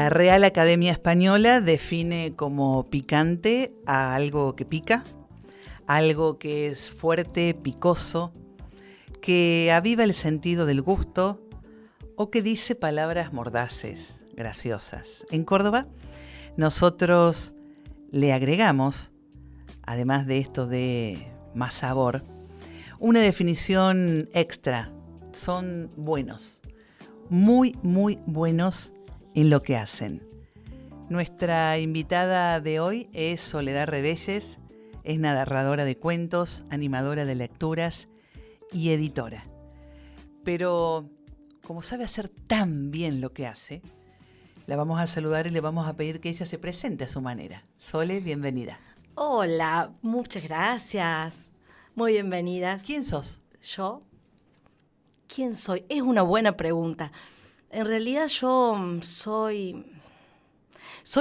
La Real Academia Española define como picante a algo que pica, algo que es fuerte, picoso, que aviva el sentido del gusto o que dice palabras mordaces, graciosas. En Córdoba, nosotros le agregamos, además de esto de más sabor, una definición extra. Son buenos, muy, muy buenos en lo que hacen. Nuestra invitada de hoy es Soledad Rebelles, es narradora de cuentos, animadora de lecturas y editora. Pero como sabe hacer tan bien lo que hace, la vamos a saludar y le vamos a pedir que ella se presente a su manera. Sole, bienvenida. Hola, muchas gracias. Muy bienvenidas. ¿Quién sos? ¿Yo? ¿Quién soy? Es una buena pregunta. En realidad yo soy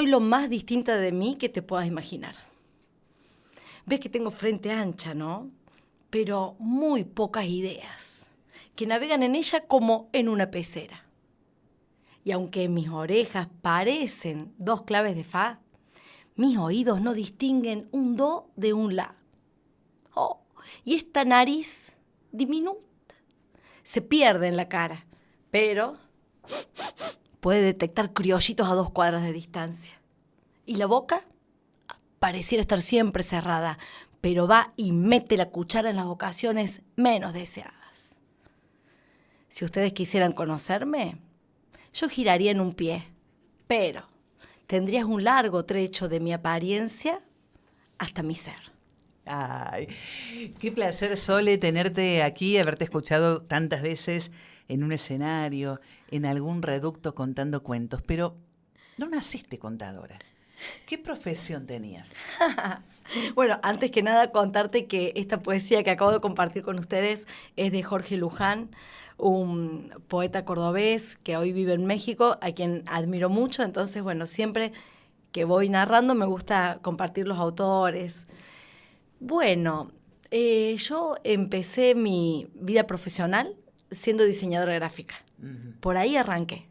lo más distinta de mí que te puedas imaginar. Ves que tengo frente ancha, ¿no? Pero muy pocas ideas, que navegan en ella como en una pecera. Y aunque mis orejas parecen dos claves de fa, mis oídos no distinguen un do de un la. Oh, y esta nariz diminuta se pierde en la cara, pero puede detectar criollitos a 2 cuadras de distancia. Y la boca pareciera estar siempre cerrada, pero va y mete la cuchara en las ocasiones menos deseadas. Si ustedes quisieran conocerme, yo giraría en un pie, pero tendrías un largo trecho de mi apariencia hasta mi ser. Ay, qué placer, Sole, tenerte aquí, haberte escuchado tantas veces en un escenario, en algún reducto contando cuentos, pero no naciste contadora. ¿Qué profesión tenías? Bueno, antes que nada contarte que esta poesía que acabo de compartir con ustedes es de Jorge Luján, un poeta cordobés que hoy vive en México, a quien admiro mucho. Entonces, bueno, siempre que voy narrando me gusta compartir los autores. Bueno, yo empecé mi vida profesional siendo diseñadora gráfica. Por ahí arranqué.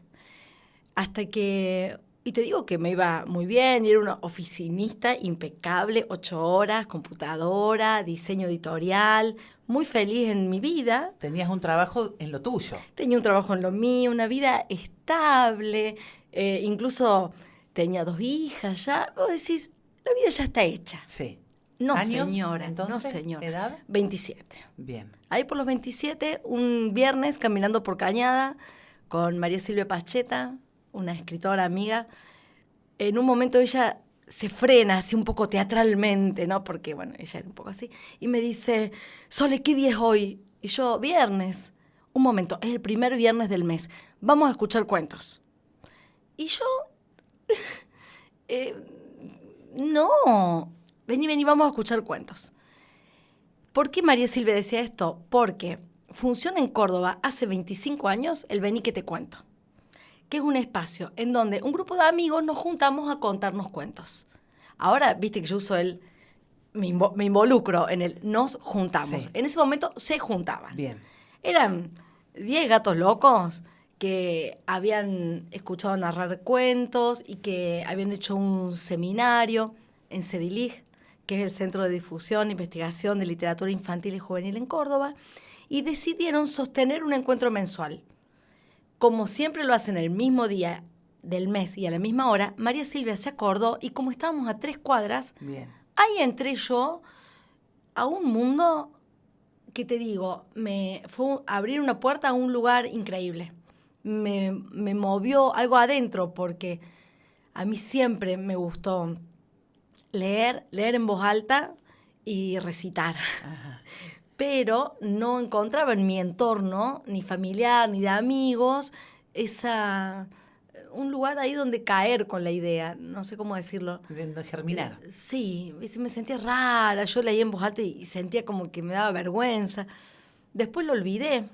Hasta que, y te digo que me iba muy bien, y era una oficinista impecable, 8 horas, computadora, diseño editorial, muy feliz en mi vida. Tenías un trabajo en lo tuyo. Tenía un trabajo en lo mío, una vida estable, incluso tenía 2 hijas ya. Vos decís, la vida ya está hecha. Sí. No, ¿Años, señora, entonces? no, señora. ¿Edad? 27. Bien. Ahí por los 27, un viernes, caminando por Cañada, con María Silvia Pacheta, una escritora amiga, en un momento ella se frena así un poco teatralmente, ¿no? Porque, bueno, ella era un poco así, y me dice, Sole, ¿qué día es hoy? Y yo, viernes. Un momento, es el primer viernes del mes. Vamos a escuchar cuentos. Y yo, no, vení, vamos a escuchar cuentos. ¿Por qué María Silvia decía esto? Porque funciona en Córdoba hace 25 años el Vení que te cuento, que es un espacio en donde un grupo de amigos nos juntamos a contarnos cuentos. Ahora, viste que yo uso me involucro en el nos juntamos. Sí. En ese momento se juntaban. Bien. Eran 10 gatos locos que habían escuchado narrar cuentos y que habían hecho un seminario en CEDILIG, que es el Centro de Difusión e Investigación de Literatura Infantil y Juvenil en Córdoba, y decidieron sostener un encuentro mensual. Como siempre lo hacen el mismo día del mes y a la misma hora, María Silvia se acordó y como estábamos a 3 cuadras, Bien. ahí entré yo a un mundo que te digo, me fue abrir una puerta a un lugar increíble. Me movió algo adentro porque a mí siempre me gustó leer en voz alta y recitar. Ajá. Pero no encontraba en mi entorno, ni familiar, ni de amigos, un lugar ahí donde caer con la idea, no sé cómo decirlo. De germinar. Sí, me sentía rara, yo leía en voz alta y sentía como que me daba vergüenza. Después lo olvidé.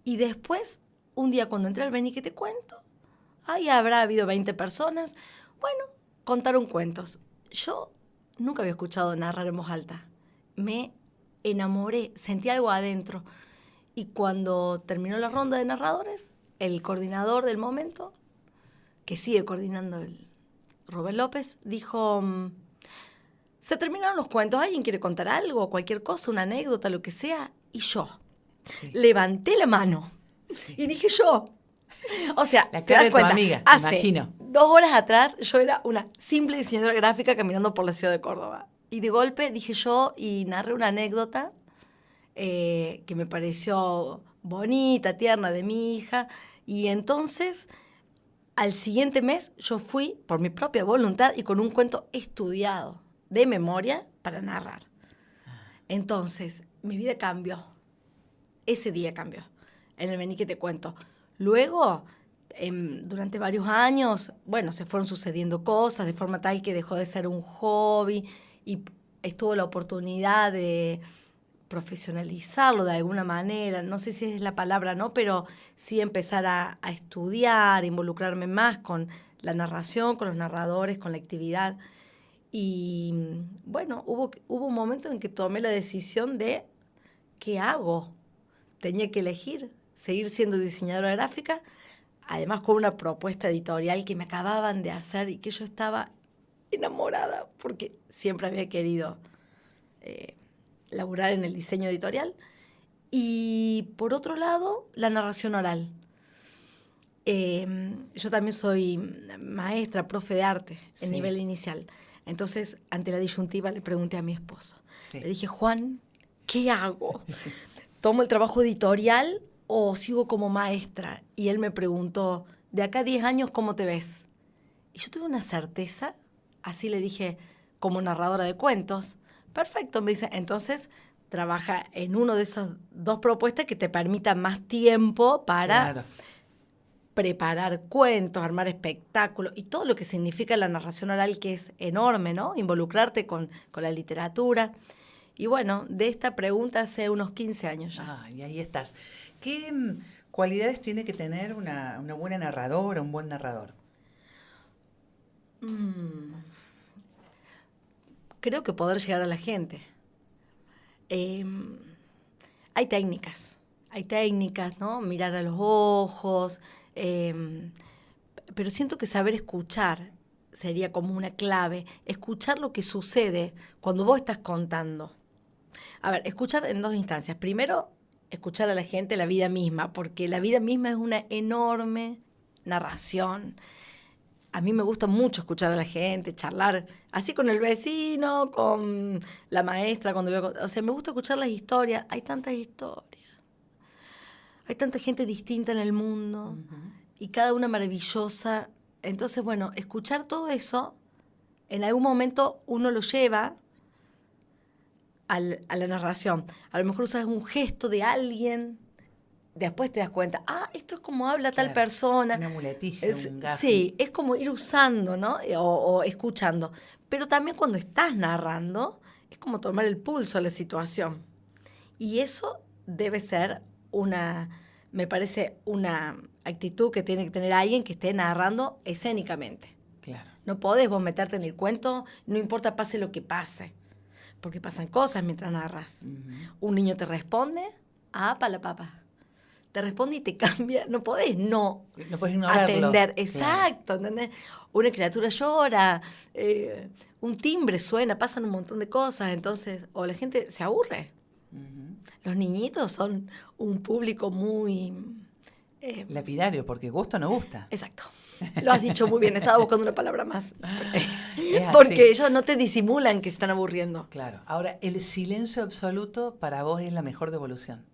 Y después, un día cuando entré al Vení que te cuento, ahí habrá habido 20 personas. Bueno, contaron cuentos. Yo nunca había escuchado narrar en voz alta. Me enamoré, sentí algo adentro. Y cuando terminó la ronda de narradores, el coordinador del momento, que sigue coordinando el Rubén López, dijo, se terminaron los cuentos, ¿alguien quiere contar algo, cualquier cosa, una anécdota, lo que sea? Y yo levanté la mano y dije yo. O sea, la te cara das de tu cuenta, amiga, hace imagino. 2 horas atrás yo era una simple diseñadora gráfica caminando por la ciudad de Córdoba. Y de golpe dije yo y narré una anécdota que me pareció bonita, tierna, de mi hija. Y entonces, al siguiente mes, yo fui por mi propia voluntad y con un cuento estudiado, de memoria, para narrar. Entonces, mi vida cambió. Ese día cambió. En el Vení que te cuento. Luego, durante varios años, bueno, se fueron sucediendo cosas de forma tal que dejó de ser un hobby y estuvo la oportunidad de profesionalizarlo de alguna manera, no sé si es la palabra, ¿no? Pero sí empezar a estudiar, involucrarme más con la narración, con los narradores, con la actividad. Y bueno, hubo un momento en que tomé la decisión de ¿qué hago? Tenía que elegir, seguir siendo diseñadora gráfica, además con una propuesta editorial que me acababan de hacer y que yo estaba enamorada porque siempre había querido laburar en el diseño editorial. Y por otro lado, la narración oral. Yo también soy maestra, profe de arte en nivel inicial. Entonces, ante la disyuntiva, le pregunté a mi esposo. Le dije, Juan, ¿qué hago? ¿Tomo el trabajo editorial o sigo como maestra? Y él me preguntó, de acá a 10 años, ¿cómo te ves? Y yo tuve una certeza, así le dije, como narradora de cuentos. Perfecto, me dice, entonces trabaja en uno de esas 2 propuestas que te permitan más tiempo para preparar cuentos, armar espectáculos y todo lo que significa la narración oral, que es enorme, ¿no? Involucrarte con la literatura. Y bueno, de esta pregunta hace unos 15 años ya. Y ahí estás. ¿Qué cualidades tiene que tener una buena narradora, un buen narrador? Creo que poder llegar a la gente. Hay técnicas, ¿no? Mirar a los ojos, pero siento que saber escuchar sería como una clave. Escuchar lo que sucede cuando vos estás contando. A ver, escuchar en 2 instancias. Primero, escuchar a la gente, la vida misma, porque la vida misma es una enorme narración. A mí me gusta mucho escuchar a la gente, charlar, así con el vecino, con la maestra, cuando veo... O sea, me gusta escuchar las historias. Hay tantas historias. Hay tanta gente distinta en el mundo y cada una maravillosa. Entonces, bueno, escuchar todo eso, en algún momento uno lo lleva a la narración. A lo mejor usas un gesto de alguien, después te das cuenta, esto es como habla tal persona. Una muletilla, un gafe. Sí, es como ir usando, ¿no? O escuchando. Pero también cuando estás narrando, es como tomar el pulso a la situación. Y eso debe ser me parece una actitud que tiene que tener alguien que esté narrando escénicamente. Claro. No podés vos meterte en el cuento, no importa pase lo que pase, porque pasan cosas mientras narras. Un niño te responde, para papa. Te responde y te cambia. No podés no ignorarlo. Atender. Exacto, ¿entendés? Una criatura llora, un timbre suena, pasan un montón de cosas, entonces, o la gente se aburre. Los niñitos son un público muy... lapidario, porque gusta o no gusta. Exacto. Lo has dicho muy bien, estaba buscando una palabra más. Porque ellos no te disimulan que se están aburriendo. Claro. Ahora, ¿el silencio absoluto para vos es la mejor devolución?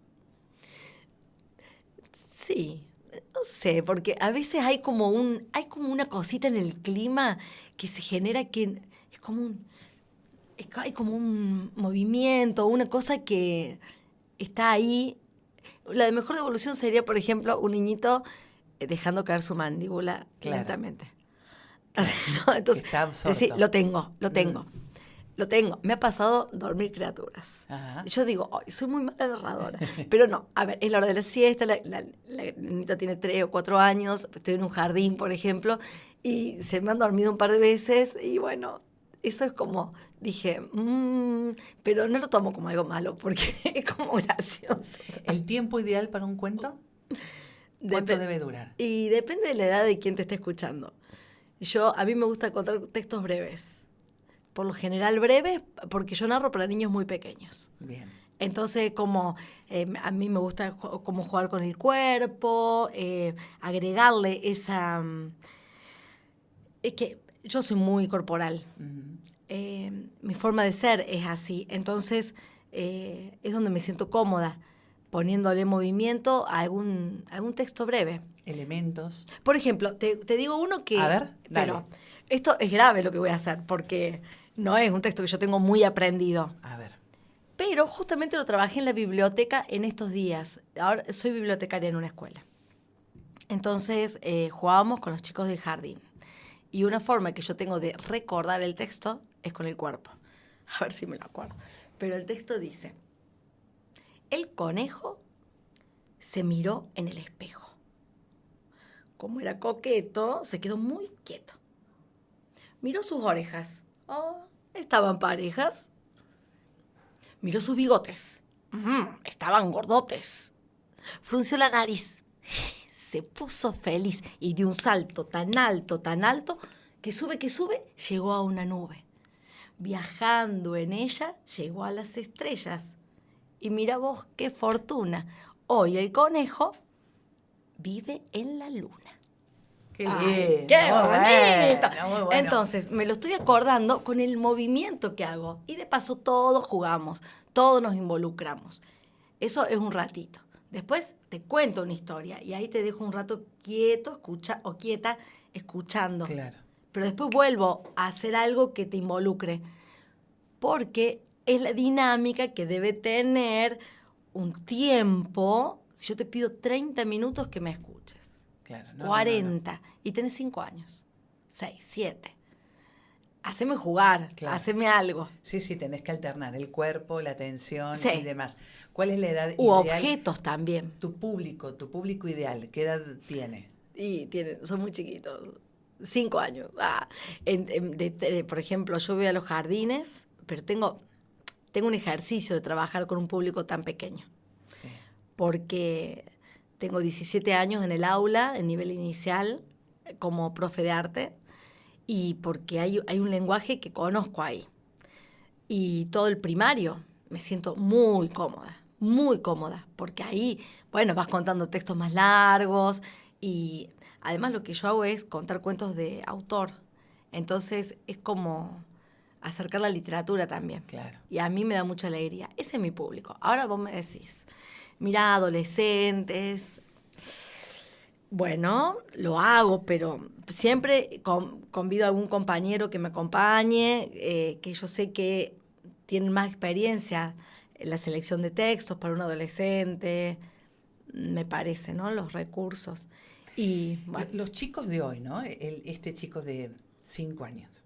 Sí, no sé, porque a veces hay como una cosita en el clima que se genera que hay como un movimiento, una cosa que está ahí. La mejor devolución sería, por ejemplo, un niñito dejando caer su mandíbula lentamente. Claro. ¿No? Entonces, está absorto. Sí, lo tengo. Lo tengo. Me ha pasado dormir criaturas. Ajá. Yo digo, soy muy mala narradora. Pero no, a ver, es la hora de la siesta, la niñita tiene 3 o 4 años, estoy en un jardín, por ejemplo, y se me han dormido un par de veces, y bueno, eso es como, dije, pero no lo tomo como algo malo, porque es como gracioso. ¿El tiempo ideal para un cuento? ¿Cuánto debe durar? Y depende de la edad de quien te esté escuchando. A mí me gusta contar textos breves. Por lo general breves, porque yo narro para niños muy pequeños. Bien. Entonces, a mí me gusta como jugar con el cuerpo, agregarle esa... Es que yo soy muy corporal. Mi forma de ser es así. Entonces, es donde me siento cómoda, poniéndole movimiento a algún texto breve. Elementos. Por ejemplo, te digo uno que... A ver, dale. Pero esto es grave lo que voy a hacer, porque no es un texto que yo tengo muy aprendido. A ver. Pero justamente lo trabajé en la biblioteca en estos días. Ahora soy bibliotecaria en una escuela. Entonces, jugábamos con los chicos del jardín. Y una forma que yo tengo de recordar el texto es con el cuerpo. A ver si me lo acuerdo. Pero el texto dice: el conejo se miró en el espejo. Como era coqueto, se quedó muy quieto. Miró sus orejas. Oh, estaban parejas. Miró sus bigotes. Estaban gordotes. Frunció la nariz. Se puso feliz y dio un salto tan alto, que sube, llegó a una nube. Viajando en ella, llegó a las estrellas. Y mira vos qué fortuna. Hoy el conejo vive en la luna. ¡Qué lindo! ¡Qué bonito! Muy bueno. Entonces, me lo estoy acordando con el movimiento que hago. Y de paso todos jugamos, todos nos involucramos. Eso es un ratito. Después te cuento una historia y ahí te dejo un rato quieto, quieta, escuchando. Claro. Pero después vuelvo a hacer algo que te involucre. Porque es la dinámica que debe tener un tiempo. Si yo te pido 30 minutos, que me escuches. Claro. 40. No. Y tenés 5 años. 6, 7. Haceme jugar, claro. Haceme algo. Sí, tenés que alternar el cuerpo, la atención sí. y demás. ¿Cuál es la edad ideal? Objetos también. Tu público ideal, ¿qué edad tiene? Y son muy chiquitos. 5 años. Por ejemplo, yo voy a los jardines, pero tengo un ejercicio de trabajar con un público tan pequeño. Sí. Porque tengo 17 años en el aula, en nivel inicial, como profe de arte, y porque hay un lenguaje que conozco ahí. Y todo el primario me siento muy cómoda, porque ahí, bueno, vas contando textos más largos y además lo que yo hago es contar cuentos de autor. Entonces es como acercar la literatura también. Claro. Y a mí me da mucha alegría. Ese es mi público. Ahora vos me decís, mira, adolescentes. Bueno, lo hago, pero siempre convido a algún compañero que me acompañe, que yo sé que tienen más experiencia en la selección de textos para un adolescente, me parece, ¿no? Los recursos. Y bueno. Los chicos de hoy, ¿no? Este chico de 5 años,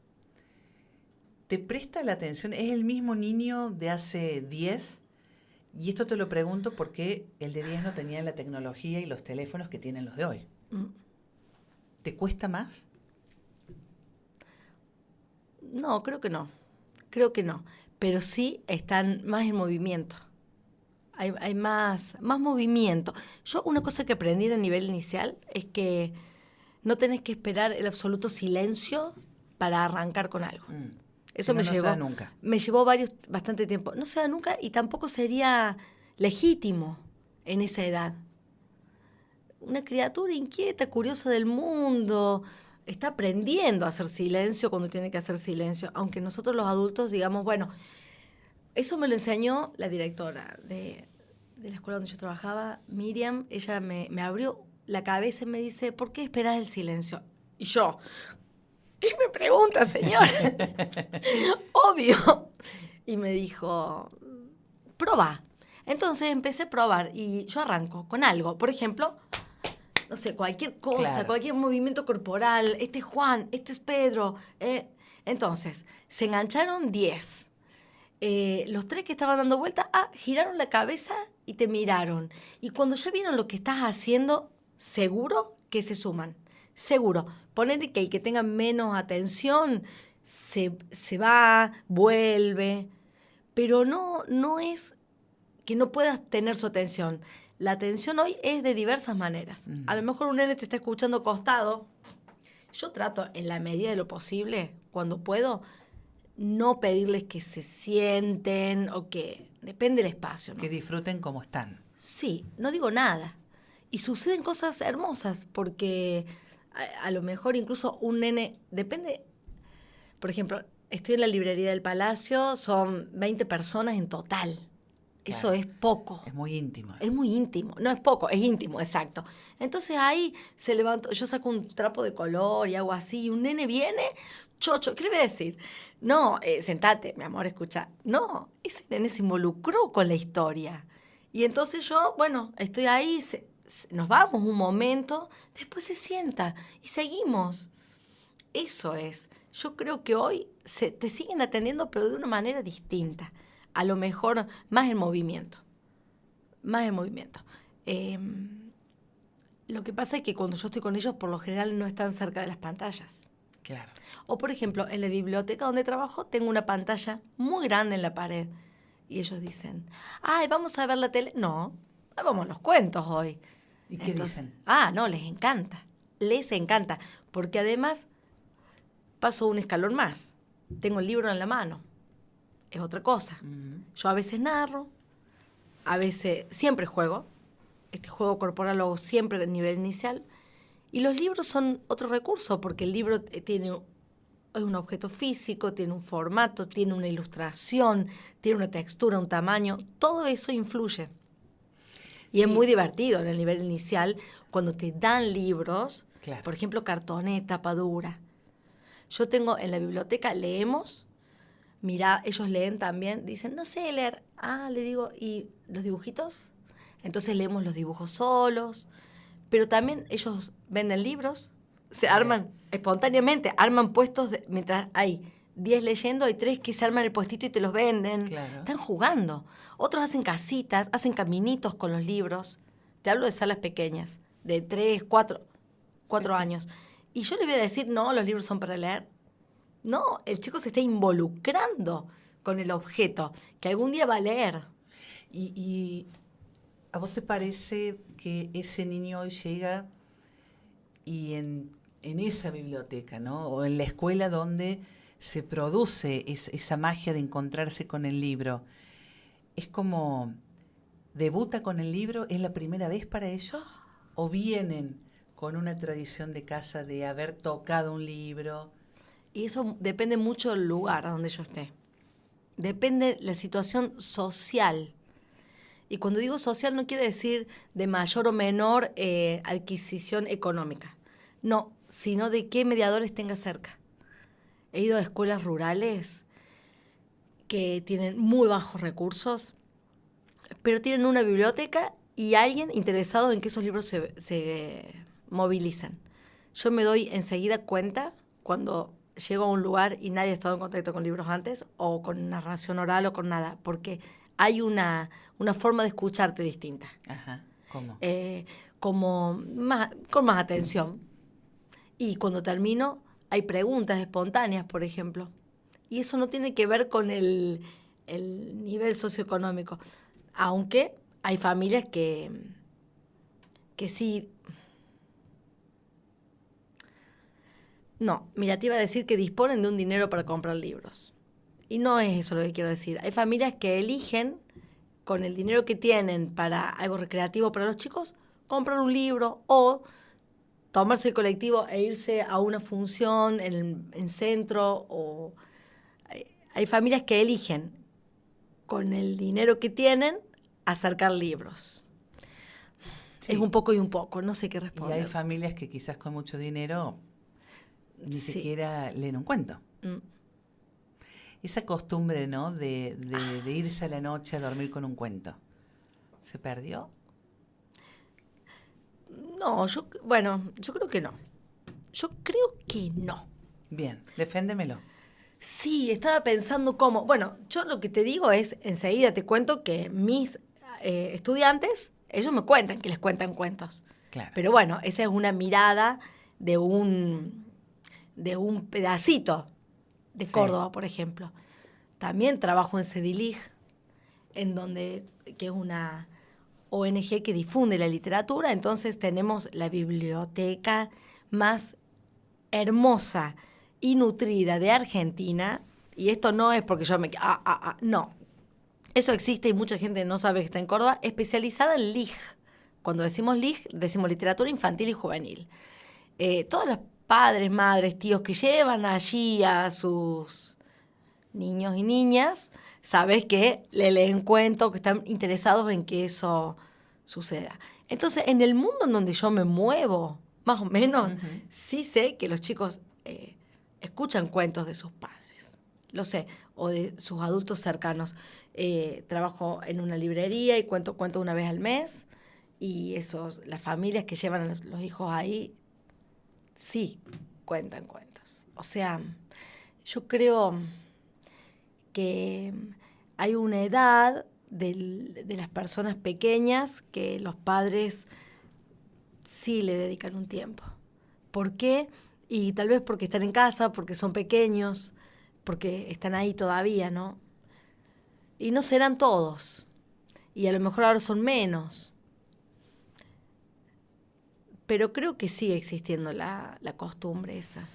¿te presta la atención? ¿Es el mismo niño de hace 10? Y esto te lo pregunto porque el de 10 no tenía la tecnología y los teléfonos que tienen los de hoy. ¿Te cuesta más? No, creo que no. Pero sí están más en movimiento. Hay más movimiento. Yo una cosa que aprendí a nivel inicial es que no tenés que esperar el absoluto silencio para arrancar con algo. Eso no se da nunca. Me llevó bastante tiempo. No se da nunca y tampoco sería legítimo en esa edad. Una criatura inquieta, curiosa del mundo, está aprendiendo a hacer silencio cuando tiene que hacer silencio. Aunque nosotros los adultos digamos, bueno, eso me lo enseñó la directora de la escuela donde yo trabajaba, Miriam. Ella me abrió la cabeza y me dice, ¿por qué esperás el silencio? Y yo, ¿qué me pregunta, señora? Obvio. Y me dijo, probá. Entonces empecé a probar y yo arranco con algo. Por ejemplo, no sé, cualquier cosa, claro. Cualquier movimiento corporal. Este es Juan, este es Pedro. Entonces, se engancharon 10. Los 3 que estaban dando vuelta, giraron la cabeza y te miraron. Y cuando ya vieron lo que estás haciendo, seguro que se suman. Seguro. Ponerle que el que tenga menos atención se va, vuelve. Pero no es que no puedas tener su atención. La atención hoy es de diversas maneras. A lo mejor un nene te está escuchando acostado. Yo trato, en la medida de lo posible, cuando puedo, no pedirles que se sienten o que... Depende del espacio, ¿no? Que disfruten como están. Sí, no digo nada. Y suceden cosas hermosas, porque a lo mejor incluso un nene... Depende... Por ejemplo, estoy en la librería del Palacio, son 20 personas en total. Eso Claro. es poco. Es muy íntimo. Es muy íntimo. No es poco, es íntimo, exacto. Entonces ahí se levantó, yo saco un trapo de color y hago así, y un nene viene, chocho, ¿qué le voy a decir? No, sentate, mi amor, escucha. No, ese nene se involucró con la historia. Y entonces yo, bueno, estoy ahí, nos vamos un momento, después se sienta y seguimos. Eso es. Yo creo que hoy te siguen atendiendo, pero de una manera distinta. A lo mejor más en movimiento. Más en movimiento. Lo que pasa es que cuando yo estoy con ellos, por lo general no están cerca de las pantallas. Claro. O, por ejemplo, en la biblioteca donde trabajo, tengo una pantalla muy grande en la pared. Y ellos dicen, ay, ¿vamos a ver la tele? No, vamos a los cuentos hoy. ¿Y qué dicen? No, les encanta. Les encanta. Porque además paso un escalón más. Tengo el libro en la mano. Es otra cosa. Yo a veces narro, a veces siempre juego. Este juego corporal lo hago siempre a nivel inicial. Y los libros son otro recurso, porque el libro es un objeto físico, tiene un formato, tiene una ilustración, tiene una textura, un tamaño. Todo eso influye. Y Sí. es muy divertido en el nivel inicial cuando te dan libros, Claro. por ejemplo, cartoné, tapa dura. Yo tengo en la biblioteca, leemos, mira, ellos leen también, dicen, no sé leer. Le digo, ¿y los dibujitos? Entonces leemos los dibujos solos, pero también ellos venden libros, se arman espontáneamente, arman puestos, mientras hay 10 leyendo, hay 3 que se arman el puestito y te los venden. Claro. Están jugando. Otros hacen casitas, hacen caminitos con los libros. Te hablo de salas pequeñas, de 3, 4 Sí. años. Y yo le voy a decir, no, los libros son para leer. No, el chico se está involucrando con el objeto, que algún día va a leer. ¿Y a vos te parece que ese niño hoy llega y en esa biblioteca, ¿no? O en la escuela donde se produce esa magia de encontrarse con el libro, es como debuta con el libro, ¿es la primera vez para ellos? ¿O vienen con una tradición de casa de haber tocado un libro? Y eso depende mucho del lugar a donde yo esté. Depende la situación social. Y cuando digo social no quiere decir de mayor o menor adquisición económica. No, sino de qué mediadores tenga cerca. He ido a escuelas rurales que tienen muy bajos recursos, pero tienen una biblioteca y alguien interesado en que esos libros se movilicen. Yo me doy enseguida cuenta cuando llego a un lugar y nadie ha estado en contacto con libros antes, o con narración oral o con nada, porque hay una forma de escucharte distinta. Ajá, ¿cómo? Con más atención. Y cuando termino, hay preguntas espontáneas, por ejemplo. Y eso no tiene que ver con el nivel socioeconómico. Aunque hay familias que sí. No, mira, te iba a decir que disponen de un dinero para comprar libros. Y no es eso lo que quiero decir. Hay familias que eligen, con el dinero que tienen para algo recreativo para los chicos, comprar un libro o tomarse el colectivo e irse a una función en centro. O hay familias que eligen, con el dinero que tienen, acercar libros. Sí. Es un poco y un poco, no sé qué responder. Y hay familias que quizás con mucho dinero ni siquiera leen un cuento. Esa costumbre, ¿no?, de irse a la noche a dormir con un cuento, ¿se perdió? No, yo creo que no. Yo creo que no. Bien, deféndemelo. Sí, estaba pensando cómo. Bueno, yo lo que te digo es, enseguida te cuento que mis estudiantes, ellos me cuentan que les cuentan cuentos. Claro. Pero bueno, esa es una mirada de un pedacito de Córdoba, por ejemplo. También trabajo en Cedilig, en donde que es una ONG que difunde la literatura. Entonces tenemos la biblioteca más hermosa y nutrida de Argentina. Y esto no es porque yo no. Eso existe y mucha gente no sabe que está en Córdoba, especializada en LIG. Cuando decimos LIG, decimos literatura infantil y juvenil. Todos los padres, madres, tíos que llevan allí a sus niños y niñas, sabes que le leen cuentos, que están interesados en que eso suceda. Entonces, en el mundo en donde yo me muevo, más o menos, sí sé que los chicos escuchan cuentos de sus padres, lo sé, o de sus adultos cercanos. Trabajo en una librería y cuento una vez al mes, y las familias que llevan a los hijos ahí, sí, cuentan cuentos. O sea, yo creo que hay una edad de las personas pequeñas que los padres sí le dedican un tiempo. ¿Por qué? Y tal vez porque están en casa, porque son pequeños, porque están ahí todavía, ¿no? Y no serán todos. Y a lo mejor ahora son menos. Pero creo que sigue existiendo la costumbre esa.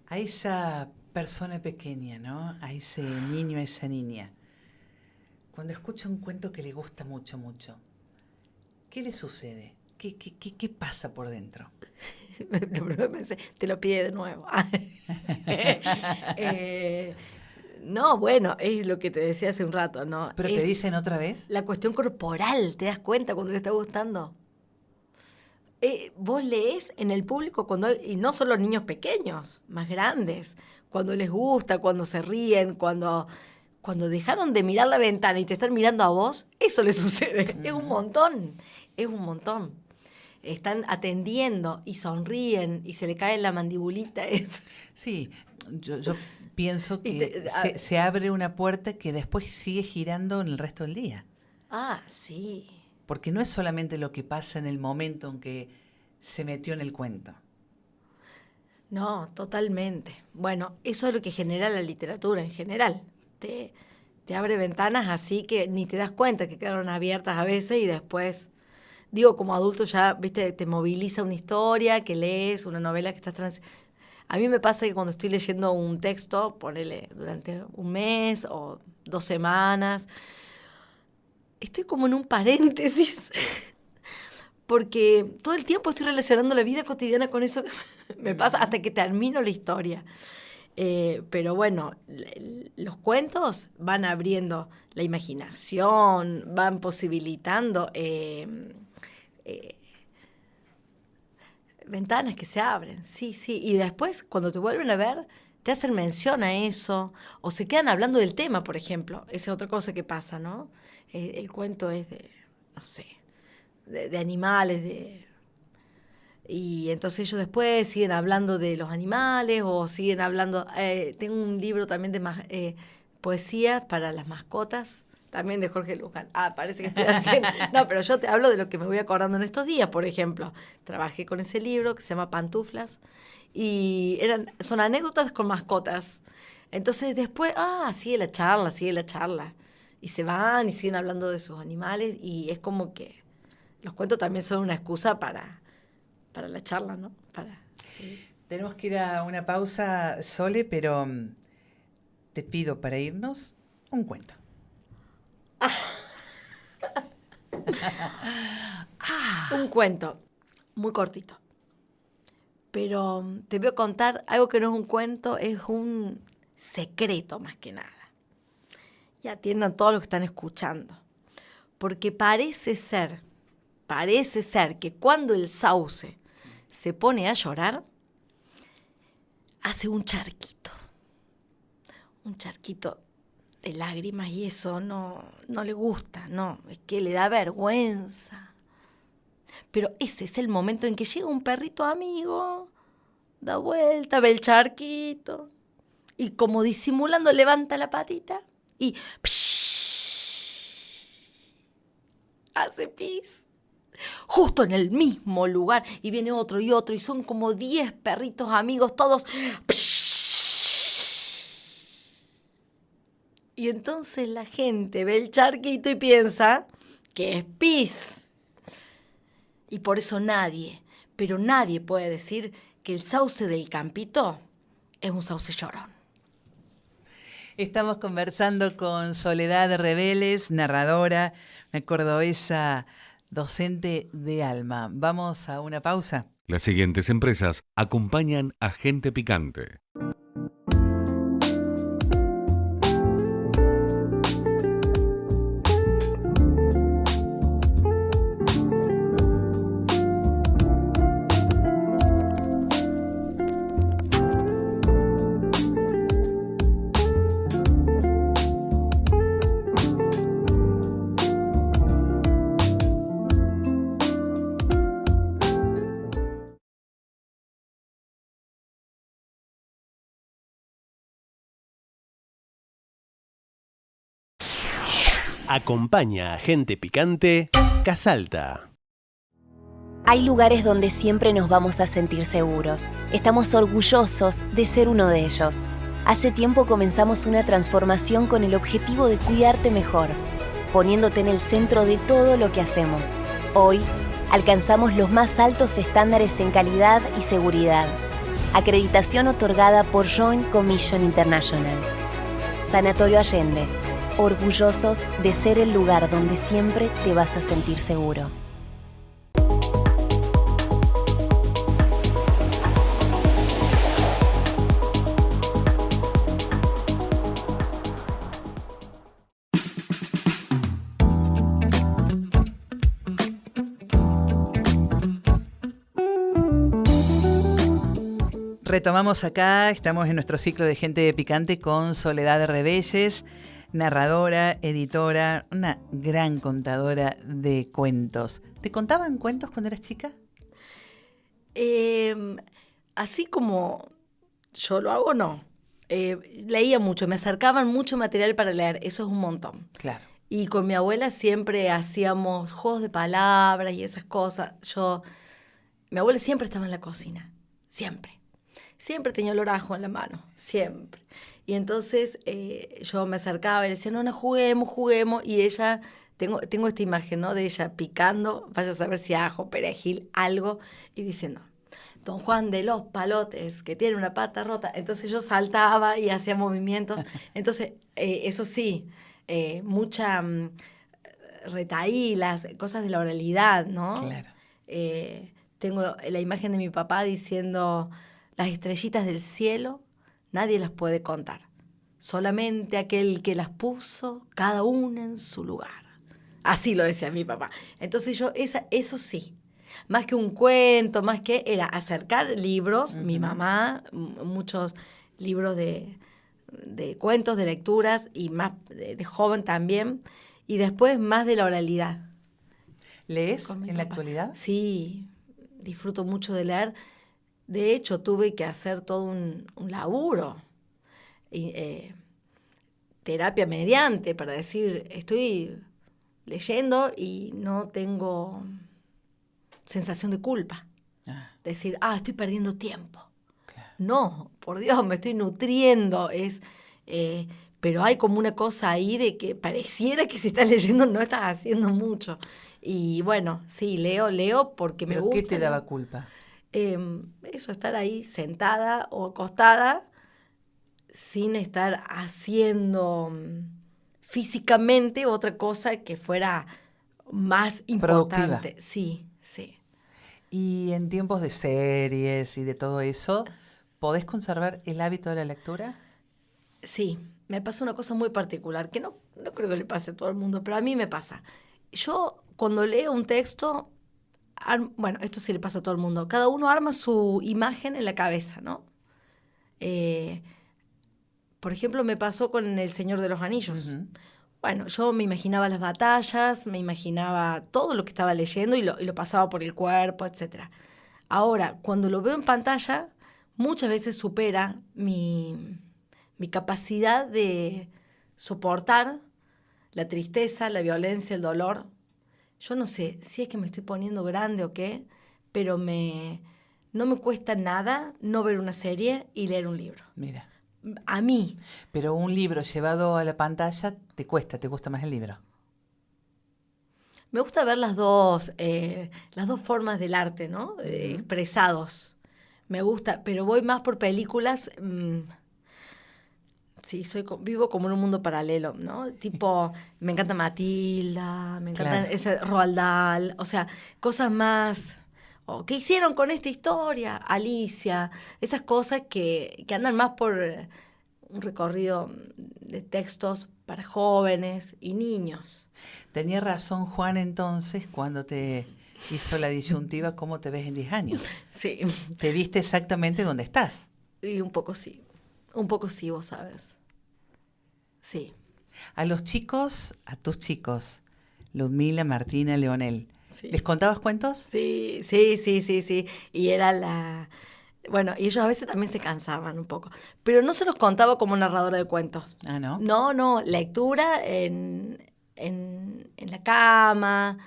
A esa persona pequeña, ¿no? A ese niño, a esa niña. Cuando escucha un cuento que le gusta mucho, mucho, ¿qué le sucede? ¿Qué pasa por dentro? Lo primero que pensé, te lo pide de nuevo. No, bueno, es lo que te decía hace un rato, ¿no? ¿Pero te dicen otra vez? La cuestión corporal, ¿te das cuenta cuando le está gustando? Vos lees en el público, y no solo niños pequeños, más grandes, cuando les gusta, cuando se ríen, cuando dejaron de mirar la ventana y te están mirando a vos, eso les sucede. Es un montón. Están atendiendo y sonríen y se le cae la mandibulita. Sí, yo pienso que se abre una puerta que después sigue girando en el resto del día. Ah, sí. Porque no es solamente lo que pasa en el momento en que se metió en el cuento. No, totalmente. Bueno, eso es lo que genera la literatura en general. Te abre ventanas así que ni te das cuenta que quedaron abiertas a veces y después, digo, como adulto ya, viste, te moviliza una historia que lees, una novela que estás A mí me pasa que cuando estoy leyendo un texto, ponele durante un mes o 2 semanas, estoy como en un paréntesis, porque todo el tiempo estoy relacionando la vida cotidiana con eso que me pasa hasta que termino la historia. Pero bueno, los cuentos van abriendo la imaginación, van posibilitando ventanas que se abren, sí. Y después, cuando te vuelven a ver, te hacen mención a eso, o se quedan hablando del tema, por ejemplo. Esa es otra cosa que pasa, ¿no? El cuento es de, no sé, de animales, y entonces ellos después siguen hablando de los animales o siguen hablando... tengo un libro también de poesía para las mascotas, también de Jorge Luján. Parece que estoy haciendo... No, pero yo te hablo de lo que me voy acordando en estos días, por ejemplo. Trabajé con ese libro que se llama Pantuflas y son anécdotas con mascotas. Entonces después, sigue la charla. Y se van y siguen hablando de sus animales y es como que los cuentos también son una excusa para la charla, ¿no? Sí. Tenemos que ir a una pausa, Sole, pero te pido para irnos un cuento. Un cuento muy cortito. Pero te voy a contar algo que no es un cuento, es un secreto más que nada. Y atiendan todos los que están escuchando. Porque parece ser que cuando el sauce se pone a llorar, hace un charquito de lágrimas y eso no le gusta, no, es que le da vergüenza. Pero ese es el momento en que llega un perrito amigo, da vuelta, ve el charquito y como disimulando levanta la patita y hace pis. Justo en el mismo lugar, y viene otro, y son como 10 perritos amigos, todos. Y entonces la gente ve el charquito y piensa que es pis. Y por eso nadie, pero nadie puede decir que el sauce del Campito es un sauce llorón. Estamos conversando con Soledad Reveles, narradora, una cordobesa, docente de alma. Vamos a una pausa. Las siguientes empresas acompañan a Gente Picante. Acompaña a Gente Picante, Casalta. Hay lugares donde siempre nos vamos a sentir seguros. Estamos orgullosos de ser uno de ellos. Hace tiempo comenzamos una transformación con el objetivo de cuidarte mejor, poniéndote en el centro de todo lo que hacemos. Hoy, alcanzamos los más altos estándares en calidad y seguridad. Acreditación otorgada por Joint Commission International. Sanatorio Allende. Orgullosos de ser el lugar donde siempre te vas a sentir seguro. Retomamos acá, estamos en nuestro ciclo de Gente Picante con Soledad Reveles, narradora, editora, una gran contadora de cuentos. ¿Te contaban cuentos cuando eras chica? Así como yo lo hago, no. Leía mucho, me acercaban mucho material para leer, eso es un montón. Claro. Y con mi abuela siempre hacíamos juegos de palabras y esas cosas. Mi abuela siempre estaba en la cocina, siempre. Siempre tenía olor a ajo en la mano, siempre. Y entonces yo me acercaba y le decía, no, juguemos. Y ella, tengo esta imagen, ¿no? De ella picando, vaya a saber si ajo, perejil, algo, y diciendo, Don Juan de los Palotes, que tiene una pata rota. Entonces yo saltaba y hacía movimientos. Entonces, eso sí, mucha retahílas, cosas de la oralidad, ¿no? Claro. Tengo la imagen de mi papá diciendo, las estrellitas del cielo, nadie las puede contar. Solamente aquel que las puso, cada una en su lugar. Así lo decía mi papá. Entonces yo, eso sí, más que un cuento, más que era acercar libros, mi mamá, muchos libros de cuentos, de lecturas, y más de joven también, y después más de la oralidad. ¿Lees en la actualidad? Sí, disfruto mucho de leer. De hecho, tuve que hacer todo un laburo, terapia mediante, para decir, estoy leyendo y no tengo sensación de culpa. Decir, estoy perdiendo tiempo. Claro. No, por Dios, me estoy nutriendo. Pero hay como una cosa ahí de que pareciera que si estás leyendo no estás haciendo mucho. Y bueno, sí, leo porque me gusta. ¿Pero qué te daba culpa? Eso, estar ahí sentada o acostada sin estar haciendo físicamente otra cosa que fuera más importante. Productiva. Sí. Y en tiempos de series y de todo eso, ¿podés conservar el hábito de la lectura? Sí, me pasa una cosa muy particular, que no creo que le pase a todo el mundo, pero a mí me pasa. Yo, cuando leo un texto, bueno, esto sí le pasa a todo el mundo, cada uno arma su imagen en la cabeza, ¿no? Por ejemplo, me pasó con El Señor de los Anillos. Uh-huh. Bueno, yo me imaginaba las batallas, me imaginaba todo lo que estaba leyendo y lo pasaba por el cuerpo, etc. Ahora, cuando lo veo en pantalla, muchas veces supera mi capacidad de soportar la tristeza, la violencia, el dolor. Yo no sé si es que me estoy poniendo grande o qué, pero no me cuesta nada no ver una serie y leer un libro. Mira. A mí. Pero un libro llevado a la pantalla te gusta más el libro. Me gusta ver las dos formas del arte, ¿no? Expresados. Me gusta, pero voy más por películas. Sí, vivo como en un mundo paralelo, ¿no? Tipo, me encanta Matilda, me encanta ese Roald Dahl, o sea, cosas más... ¿Qué hicieron con esta historia? Alicia, esas cosas que andan más por un recorrido de textos para jóvenes y niños. Tenía razón Juan entonces cuando te hizo la disyuntiva cómo te ves en 10 años. Sí. Te viste exactamente donde estás. Y un poco sí, vos sabes. Sí. A los chicos, a tus chicos, Ludmila, Martina, Leonel, Sí. ¿les contabas cuentos? Sí. Y era bueno, y ellos a veces también se cansaban un poco. Pero no se los contaba como narradora de cuentos. Ah, ¿no? No, lectura en la cama.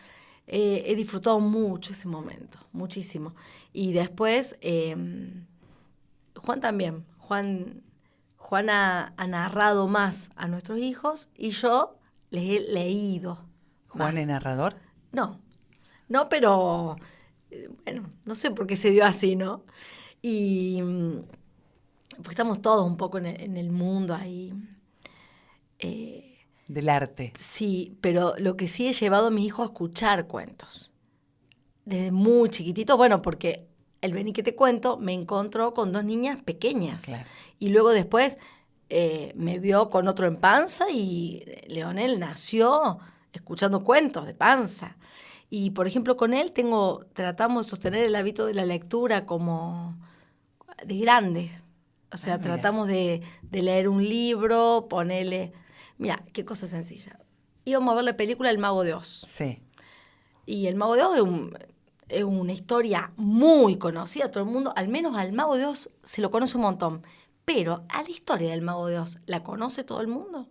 He disfrutado mucho ese momento, muchísimo. Y después, Juan también. Juan ha narrado más a nuestros hijos y yo les he leído ¿Juan más. es narrador? No, pero bueno, no sé por qué se dio así, ¿no? Y porque estamos todos un poco en el mundo ahí. Del arte. Sí, pero lo que sí he llevado a mis hijos a escuchar cuentos. Desde muy chiquitito, bueno, porque el Vení que te cuento me encontró con 2 niñas pequeñas. Claro. Y luego después me vio con otro en panza y Leonel nació escuchando cuentos de panza. Y, por ejemplo, con él tratamos de sostener el hábito de la lectura como de grande. O sea, mira. tratamos de leer un libro, ponerle... Mira, qué cosa sencilla. Íbamos a ver la película El Mago de Oz. Sí. Y El Mago de Oz es una historia muy conocida. Todo el mundo, al menos al Mago de Oz, se lo conoce un montón. Pero a la historia del Mago de Oz, ¿la conoce todo el mundo?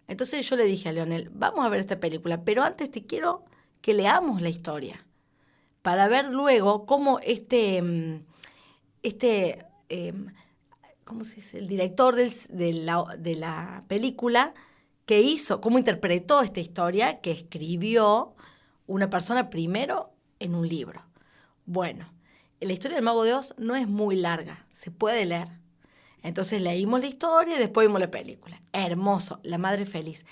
Entonces yo le dije a Leonel, vamos a ver esta película, pero antes te quiero que leamos la historia, para ver luego cómo ¿cómo se dice? El director de la película que hizo, cómo interpretó esta historia que escribió una persona primero en un libro. Bueno, la historia del Mago de Oz no es muy larga, se puede leer. Entonces leímos la historia y después vimos la película. Hermoso, la madre feliz.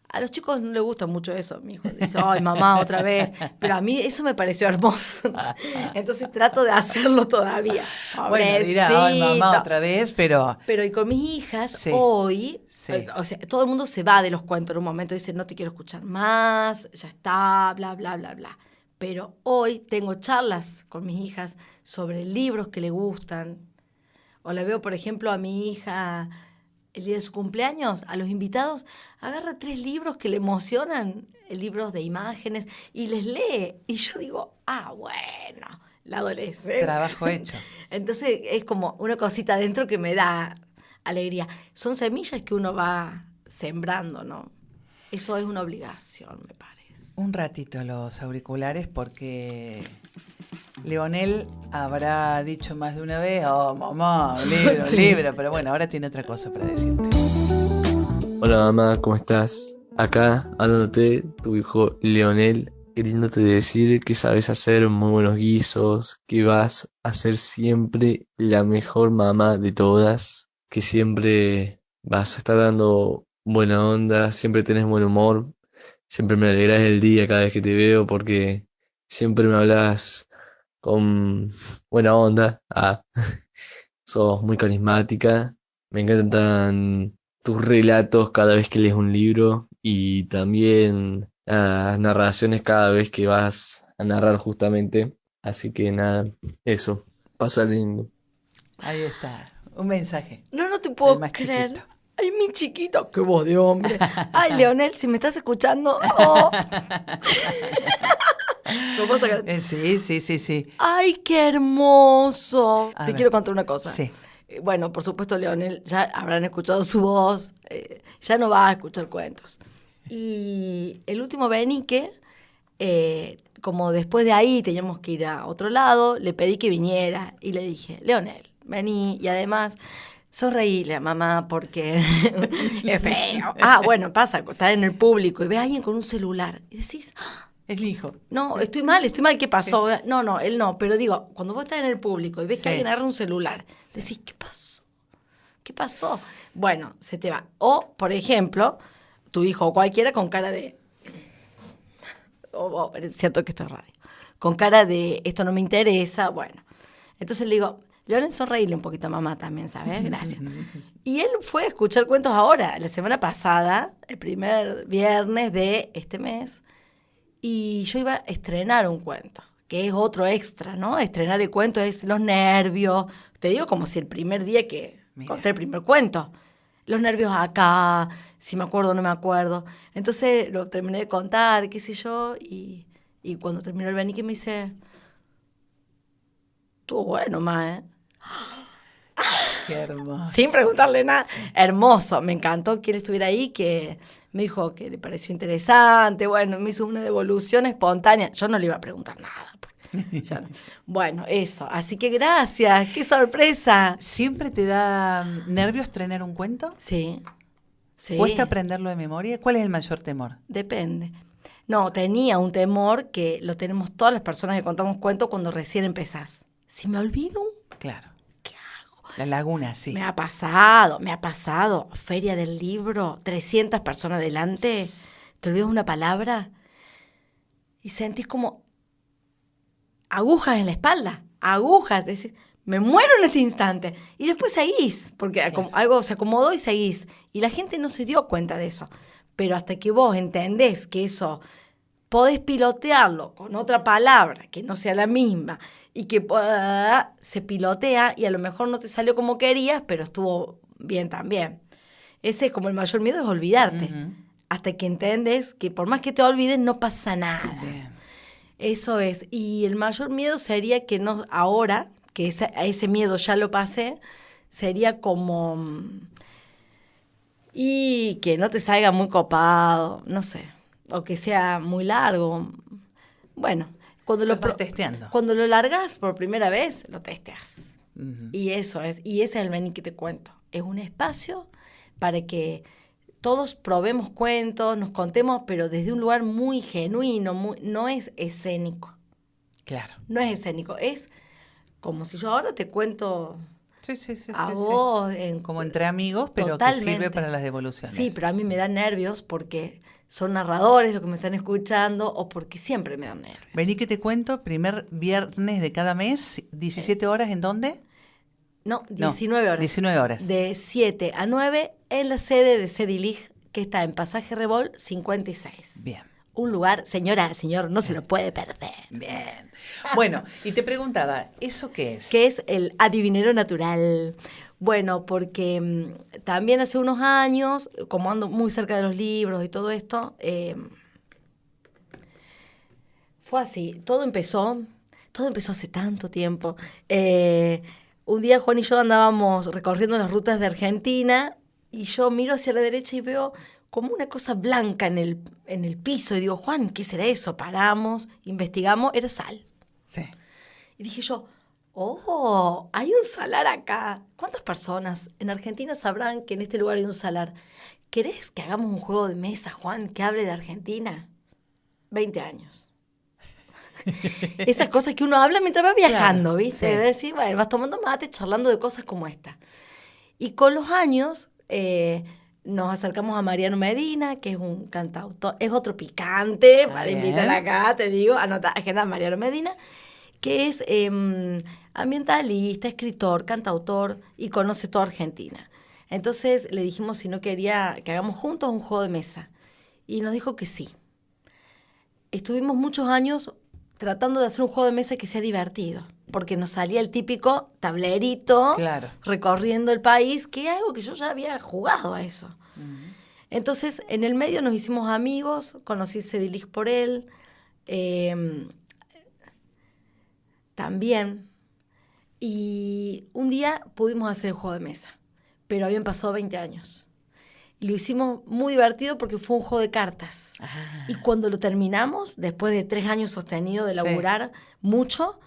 A los chicos no les gusta mucho eso. Mi hijo dice, ay, mamá, otra vez. Pero a mí eso me pareció hermoso. Entonces trato de hacerlo todavía. Bueno, dirá, ay, mamá, otra vez, pero... Pero y con mis hijas, Sí. hoy, Sí. o sea, todo el mundo se va de los cuentos en un momento. Dice, no te quiero escuchar más, ya está, bla, bla, bla, bla. Pero hoy tengo charlas con mis hijas sobre libros que le gustan. O le veo, por ejemplo, a mi hija... el día de su cumpleaños, a los invitados, agarra 3 libros que le emocionan, libros de imágenes, y les lee. Y yo digo, bueno, la adolescencia. Trabajo hecho. Entonces es como una cosita adentro que me da alegría. Son semillas que uno va sembrando, ¿no? Eso es una obligación, me parece. Un ratito los auriculares porque Leonel habrá dicho más de una vez, oh, mamá, libro, Sí. libro, pero bueno, ahora tiene otra cosa para decirte. Hola mamá, ¿cómo estás? Acá, hablándote, tu hijo Leonel, queriéndote decir que sabes hacer muy buenos guisos, que vas a ser siempre la mejor mamá de todas, que siempre vas a estar dando buena onda, siempre tenés buen humor, siempre me alegras el día cada vez que te veo porque siempre me hablas con buena onda. Sos muy carismática, me encantan tus relatos cada vez que lees un libro y también las narraciones cada vez que vas a narrar justamente. Así que nada, eso, pasa lindo. Ahí está, un mensaje. No te puedo El más creer. chiquito. Ay, mi chiquito, qué voz de hombre. Ay, Leonel, si me estás escuchando. Oh. ¿Lo puedo sacar? Sí. Ay, qué hermoso. A Te ver. quiero contar una cosa. Sí. Bueno, por supuesto, Leonel, ya habrán escuchado su voz, ya no va a escuchar cuentos. Y el último Benique, como después de ahí teníamos que ir a otro lado, le pedí que viniera y le dije, Leonel, vení, y además... sonreíle a mamá porque es feo. Bueno, pasa, estás en el público y ves a alguien con un celular y decís, Es mi hijo. No, estoy mal, ¿qué pasó? No, él no, pero digo, cuando vos estás en el público y ves que Sí. alguien agarra un celular, decís, ¿qué pasó? ¿Qué pasó? Bueno, se te va. O, por ejemplo, tu hijo o cualquiera con cara de... es cierto que esto es radio. Con cara de, esto no me interesa, bueno. Entonces le digo, Leonel, sonreíle un poquito a mamá también, ¿sabes? Gracias. Y él fue a escuchar cuentos ahora, la semana pasada, el primer viernes de este mes, y yo iba a estrenar un cuento, que es otro extra, ¿no? Estrenar el cuento es los nervios. Te digo como si el primer día que conté el primer cuento. Los nervios acá, si me acuerdo o no me acuerdo. Entonces lo terminé de contar, qué sé yo, y cuando terminó el Benique me dice, estuvo bueno, ma, ¿eh? Qué hermoso. Sin preguntarle nada. Hermoso, me encantó que él estuviera ahí, que me dijo que le pareció interesante, bueno, me hizo una devolución espontánea. Yo no le iba a preguntar nada. Bueno, eso. Así que gracias, qué sorpresa. ¿Siempre te da nervios estrenar un cuento? Sí, sí. ¿Cuesta aprenderlo de memoria? ¿Cuál es el mayor temor? Depende. No, tenía un temor que lo tenemos todas las personas que contamos cuentos cuando recién empezás. Si me olvido, Claro. ¿qué hago? La laguna, sí. Me ha pasado. Feria del libro, 300 personas delante, te olvidas una palabra y sentís como agujas en la espalda, agujas, decís, me muero en este instante. Y después seguís, porque algo se acomodó y seguís. Y la gente no se dio cuenta de eso. Pero hasta que vos entendés que eso podés pilotearlo con otra palabra que no sea la misma y que se pilotea y a lo mejor no te salió como querías, pero estuvo bien también. Ese es como el mayor miedo, es olvidarte. Ujú. Hasta que entendés que por más que te olvides no pasa nada. Bien. Eso es. Y el mayor miedo sería que no ahora, que a ese miedo ya lo pasé, sería como... y que no te salga muy copado, no sé, o que sea muy largo. Bueno, cuando Lo vas testeando. cuando lo largas por primera vez, lo testeas. Ujú. Y eso es, y ese es el Beni que te cuento. Es un espacio para que todos probemos cuentos, nos contemos, pero desde un lugar muy genuino, no es escénico. Claro. No es escénico, es como si yo ahora te cuento Sí, sí, sí. a sí, sí. vos. Como entre amigos, pero Totalmente. que sirve para las devoluciones. Sí, pero a mí me dan nervios porque son narradores los que me están escuchando o porque siempre me dan nervios. Vení que te cuento, primer viernes de cada mes, 17 horas, ¿en dónde? No, No, 19 horas. 19 horas. De 7 a 9 en la sede de Cedilig, que está en Pasaje Rebol 56. Bien. Un lugar, señora, señor, no se lo puede perder. Bien. Bueno, y te preguntaba, ¿eso qué es? Que es el adivinero natural. Bueno, porque también hace unos años, como ando muy cerca de los libros y todo esto, fue así. Todo empezó hace tanto tiempo. Un día Juan y yo andábamos recorriendo las rutas de Argentina y yo miro hacia la derecha y veo como una cosa blanca en el piso y digo, Juan, ¿qué será eso? Paramos, investigamos, era sal. Sí. Y dije yo, oh, hay un salar acá. ¿Cuántas personas en Argentina sabrán que en este lugar hay un salar? ¿Querés que hagamos un juego de mesa, Juan, que hable de Argentina? 20 años. Esas cosas que uno habla mientras va viajando, Claro, ¿viste? sí. De decir, bueno, vas tomando mate, charlando de cosas como esta. Y con los años nos acercamos a Mariano Medina, que es un cantautor, es otro picante, para Bien. invitar acá, te digo, anota, agenda Mariano Medina, que es ambientalista, escritor, cantautor y conoce toda Argentina. Entonces le dijimos si no quería que hagamos juntos un juego de mesa. Y nos dijo que sí. Estuvimos muchos años tratando de hacer un juego de mesa que sea divertido, porque nos salía el típico tablerito Claro. recorriendo el país, que es algo que yo ya había jugado a eso. Entonces, en el medio nos hicimos amigos, conocí Cedilig por él, también, y un día pudimos hacer el juego de mesa, pero habían pasado 20 años. Y lo hicimos muy divertido porque fue un juego de cartas. Ah. Y cuando lo terminamos, después de 3 años sostenido de Sí. laburar mucho,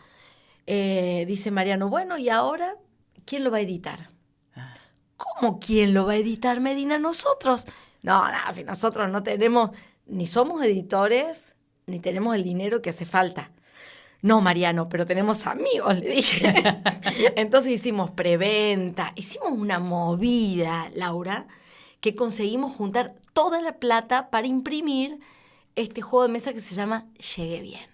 dice Mariano, bueno, ¿y ahora quién lo va a editar? Ah. ¿Cómo quién lo va a editar, Medina? ¿Nosotros? No, si nosotros no tenemos, ni somos editores, ni tenemos el dinero que hace falta. No, Mariano, pero tenemos amigos, le dije. Entonces hicimos preventa, hicimos una movida, Laura, que conseguimos juntar toda la plata para imprimir este juego de mesa que se llama Llegue Bien.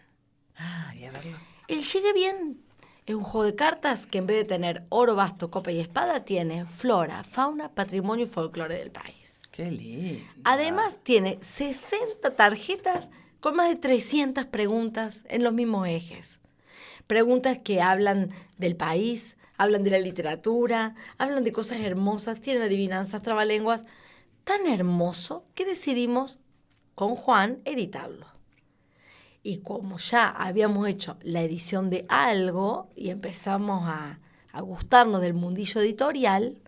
Y a verlo. El Llegue Bien es un juego de cartas que en vez de tener oro, basto, copa y espada, tiene flora, fauna, patrimonio y folclore del país. Qué lindo. Además, tiene 60 tarjetas con más de 300 preguntas en los mismos ejes. Preguntas que hablan del país, hablan de la literatura, hablan de cosas hermosas, tienen adivinanzas, trabalenguas. Tan hermoso que decidimos con Juan editarlo. Y como ya habíamos hecho la edición de algo y empezamos a gustarnos del mundillo editorial,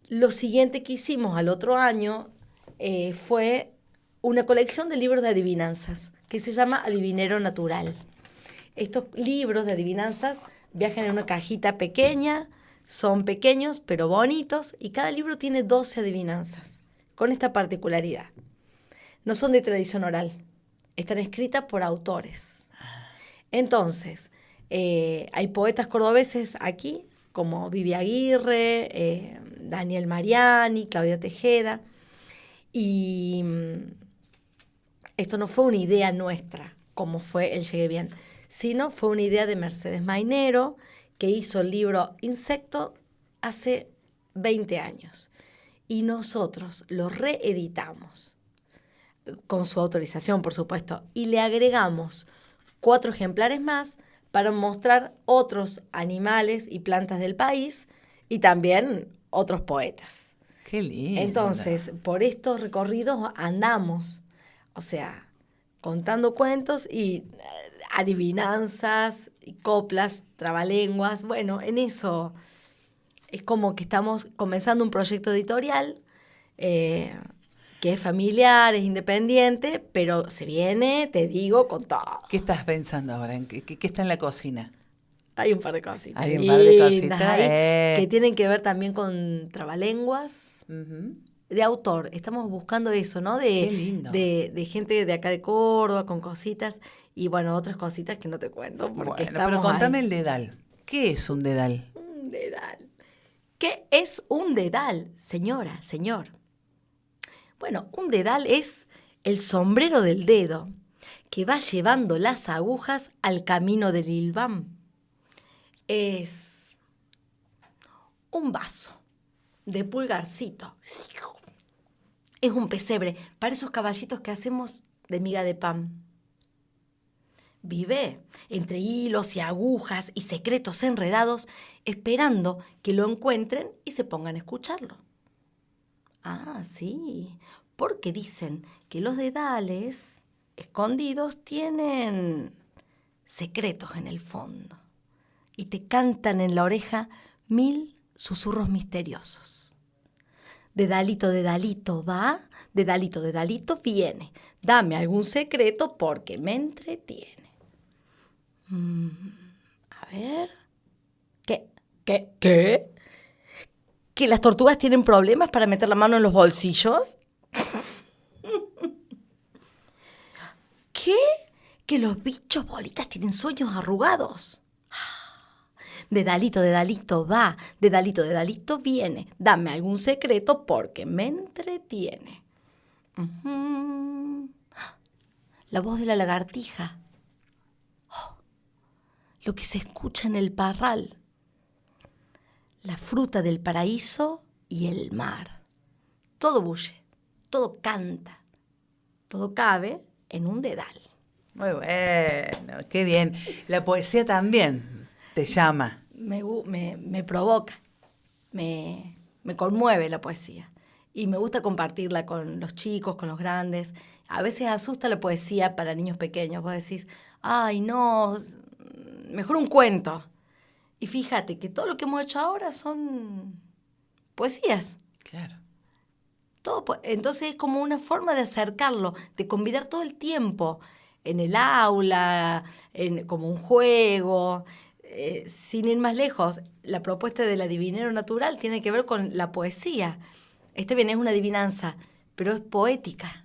lo siguiente que hicimos al otro año fue una colección de libros de adivinanzas que se llama Adivinero Natural. Estos libros de adivinanzas viajan en una cajita pequeña, son pequeños pero bonitos y cada libro tiene 12 adivinanzas, con esta particularidad. No son de tradición oral, están escritas por autores. Entonces, hay poetas cordobeses aquí, como Vivi Aguirre, Daniel Mariani, Claudia Tejeda, y esto no fue una idea nuestra, como fue el Llegue Bien, sino fue una idea de Mercedes Mainero, que hizo el libro Insecto hace 20 años. Y nosotros lo reeditamos, con su autorización, por supuesto, y le agregamos 4 ejemplares más para mostrar otros animales y plantas del país y también otros poetas. Qué lindo. Entonces, por estos recorridos andamos, o sea, contando cuentos y adivinanzas, y coplas, trabalenguas. Bueno, en eso es como que estamos comenzando un proyecto editorial que es familiar, es independiente, pero se viene, te digo, con todo. ¿Qué estás pensando ahora? ¿En qué está en la cocina? Hay un par de cositas. Hay un par de lindas cositas, ahí que tienen que ver también con trabalenguas. Ujú. De autor, estamos buscando eso, ¿no? Qué lindo. De gente de acá de Córdoba con cositas y bueno, otras cositas que no te cuento porque Bueno, estamos pero contame ahí. el dedal. ¿Qué es un dedal? Un dedal. ¿Qué es un dedal, señora, señor? Bueno, un dedal es el sombrero del dedo que va llevando las agujas al camino del hilván. Es un vaso de pulgarcito. Es un pesebre para esos caballitos que hacemos de miga de pan. Vive entre hilos y agujas y secretos enredados, esperando que lo encuentren y se pongan a escucharlo. Ah, sí, porque dicen que los dedales escondidos tienen secretos en el fondo y te cantan en la oreja 1000 susurros misteriosos. Dedalito, dedalito va, dedalito, dedalito viene. Dame algún secreto porque me entretiene. A ver. ¿Qué? ¿Que las tortugas tienen problemas para meter la mano en los bolsillos? ¿Qué? ¿Que los bichos bolitas tienen sueños arrugados? Dedalito, dedalito va, dedalito, dedalito viene. Dame algún secreto porque me entretiene. La voz de la lagartija. Oh, lo que se escucha en el parral. La fruta del paraíso y el mar. Todo bulle, todo canta, todo cabe en un dedal. Muy bueno, qué bien. La poesía también te llama. Me provoca, me conmueve la poesía. Y me gusta compartirla con los chicos, con los grandes. A veces asusta la poesía para niños pequeños. Vos decís, ay, no, mejor un cuento. Y fíjate que todo lo que hemos hecho ahora son poesías. Claro. Entonces es como una forma de acercarlo, de convidar todo el tiempo en el aula, como un juego. Sin ir más lejos, la propuesta del adivinero natural tiene que ver con la poesía. Bien, es una adivinanza, pero es poética.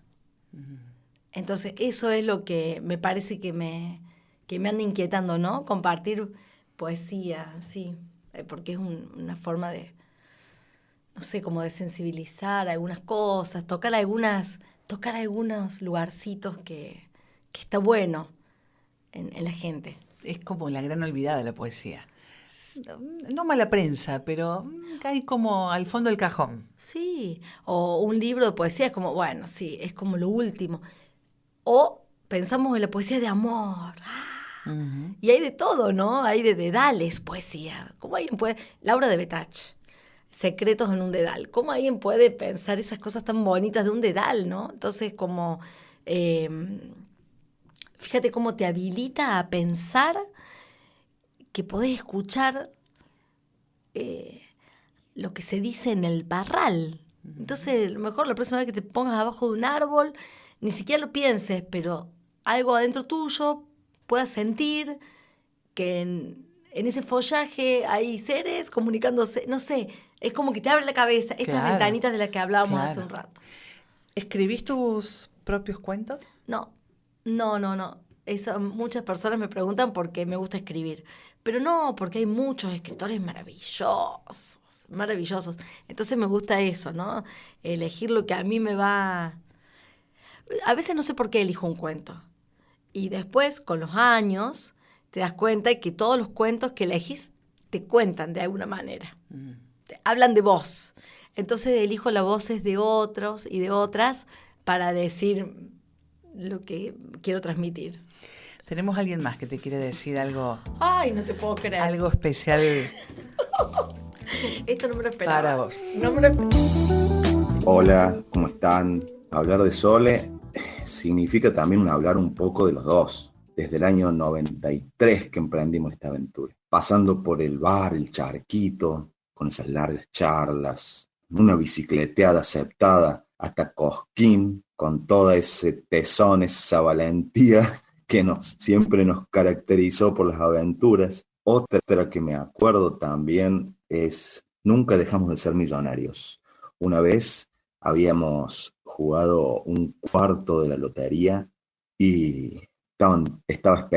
Entonces, eso es lo que me parece que me anda inquietando, ¿no? Compartir poesía, sí, porque es una forma de, no sé, como de sensibilizar algunas cosas, tocar algunos lugarcitos que está bueno en la gente. Es como la gran olvidada de la poesía. No mala prensa, pero cae como al fondo del cajón. Sí, o un libro de poesía es como, bueno, sí, es como lo último. O pensamos en la poesía de amor. Ujú. Y hay de todo, ¿no? Hay de dedales poesía. ¿Cómo alguien puede...? Laura de Betach, Secretos en un dedal. ¿Cómo alguien puede pensar esas cosas tan bonitas de un dedal, ¿no? Entonces, como... fíjate cómo te habilita a pensar que podés escuchar lo que se dice en el parral. Entonces, a lo mejor la próxima vez que te pongas abajo de un árbol, ni siquiera lo pienses, pero algo adentro tuyo puedas sentir que en ese follaje hay seres comunicándose, no sé, es como que te abre la cabeza, estas Claro, ventanitas de las que hablábamos hace claro. un rato. ¿Escribís tus propios cuentos? No, no. Eso, muchas personas me preguntan por qué me gusta escribir, pero no, porque hay muchos escritores maravillosos, maravillosos. Entonces me gusta eso, ¿no? Elegir lo que a mí me va... A veces no sé por qué elijo un cuento. Y después, con los años, te das cuenta que todos los cuentos que elegís te cuentan de alguna manera. Te hablan de vos. Entonces elijo las voces de otros y de otras para decir lo que quiero transmitir. Tenemos alguien más que te quiere decir algo, Ay, no te puedo creer. algo especial Esto no me lo esperaba. para vos. No me lo esperaba. Hola, ¿cómo están? Hablar de Sole significa también hablar un poco de los dos. Desde el año 93 que emprendimos esta aventura. Pasando por el bar, el charquito, con esas largas charlas, una bicicleteada aceptada hasta Cosquín, con todo ese tesón, esa valentía que siempre nos caracterizó por las aventuras. Otra que me acuerdo también es Nunca dejamos de ser millonarios. Una vez habíamos jugado un cuarto de la lotería y estabas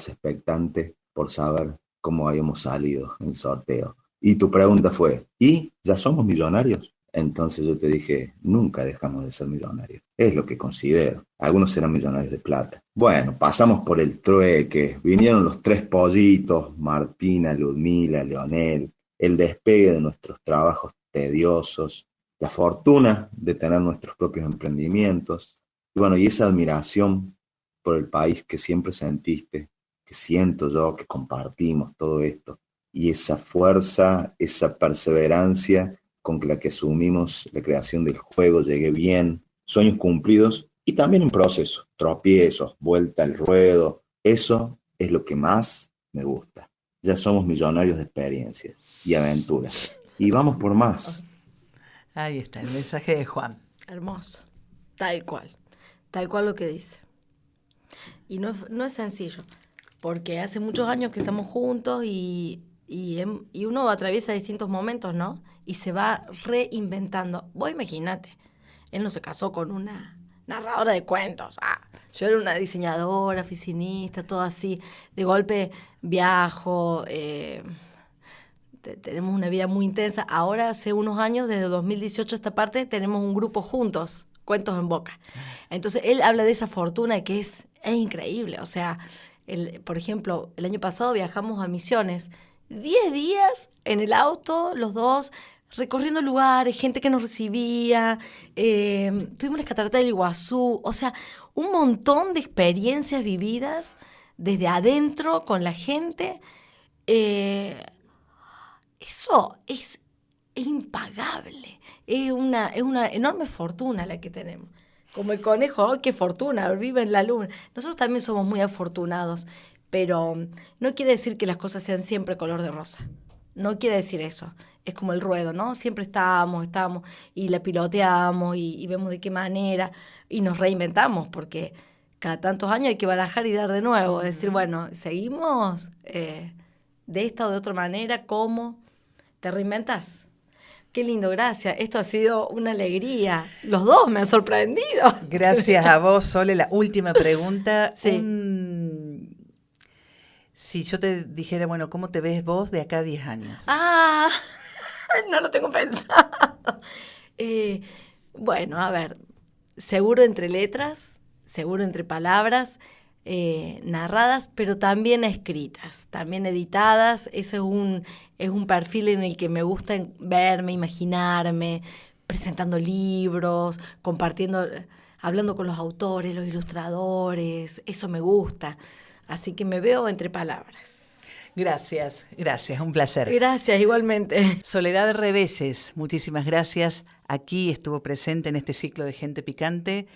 expectante por saber cómo habíamos salido en el sorteo. Y tu pregunta fue, ¿y ya somos millonarios? Entonces yo te dije, nunca dejamos de ser millonarios. Es lo que considero. Algunos serán millonarios de plata. Bueno, pasamos por el trueque. Vinieron los tres pollitos, Martina, Ludmila, Leonel. El despegue de nuestros trabajos tediosos. La fortuna de tener nuestros propios emprendimientos. Y bueno, y esa admiración por el país que siempre sentiste, que siento yo, que compartimos todo esto. Y esa fuerza, esa perseverancia con la que asumimos la creación del juego, llegué bien, sueños cumplidos y también en proceso, tropiezos, vuelta al ruedo, eso es lo que más me gusta. Ya somos millonarios de experiencias y aventuras y vamos por más. Ahí está, el mensaje de Juan. Hermoso. Tal cual lo que dice. Y no es sencillo, porque hace muchos años que estamos juntos y uno atraviesa distintos momentos, ¿no? Y se va reinventando. Vos imagínate, él no se casó con una narradora de cuentos. Yo era una diseñadora, oficinista, todo así. De golpe viajo, tenemos una vida muy intensa. Ahora, hace unos años, desde 2018 a esta parte, tenemos un grupo juntos, Cuentos en Boca. Entonces, él habla de esa fortuna que es increíble. O sea, por ejemplo, el año pasado viajamos a Misiones, 10 días en el auto, los dos, recorriendo lugares, gente que nos recibía, tuvimos las cataratas del Iguazú, o sea, un montón de experiencias vividas desde adentro con la gente. Eso es impagable, es una enorme fortuna la que tenemos. Como el conejo, ¡ay, qué fortuna! Vive en la luna. Nosotros también somos muy afortunados, pero no quiere decir que las cosas sean siempre color de rosa. No quiere decir eso. Es como el ruedo, ¿no? Siempre estamos y la piloteamos y vemos de qué manera y nos reinventamos porque cada tantos años hay que barajar y dar de nuevo. Decir, bueno, seguimos de esta o de otra manera, ¿cómo? Te reinventas. Qué lindo, gracias. Esto ha sido una alegría. Los dos me han sorprendido. Gracias a vos, Sole. La última pregunta. Sí. Si yo te dijera, bueno, ¿cómo te ves vos de acá a 10 años? Ah, no lo tengo pensado. Bueno, a ver, seguro entre letras, seguro entre palabras, narradas, pero también escritas, también editadas. Ese es un perfil en el que me gusta verme, imaginarme, presentando libros, compartiendo, hablando con los autores, los ilustradores. Eso me gusta. Así que me veo entre palabras. Gracias, un placer. Gracias, igualmente. Soledad Rebelles, muchísimas gracias. Aquí estuvo presente en este ciclo de Gente Picante,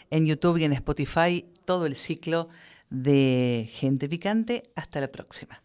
en YouTube y en Spotify, todo el ciclo de Gente Picante. Hasta la próxima.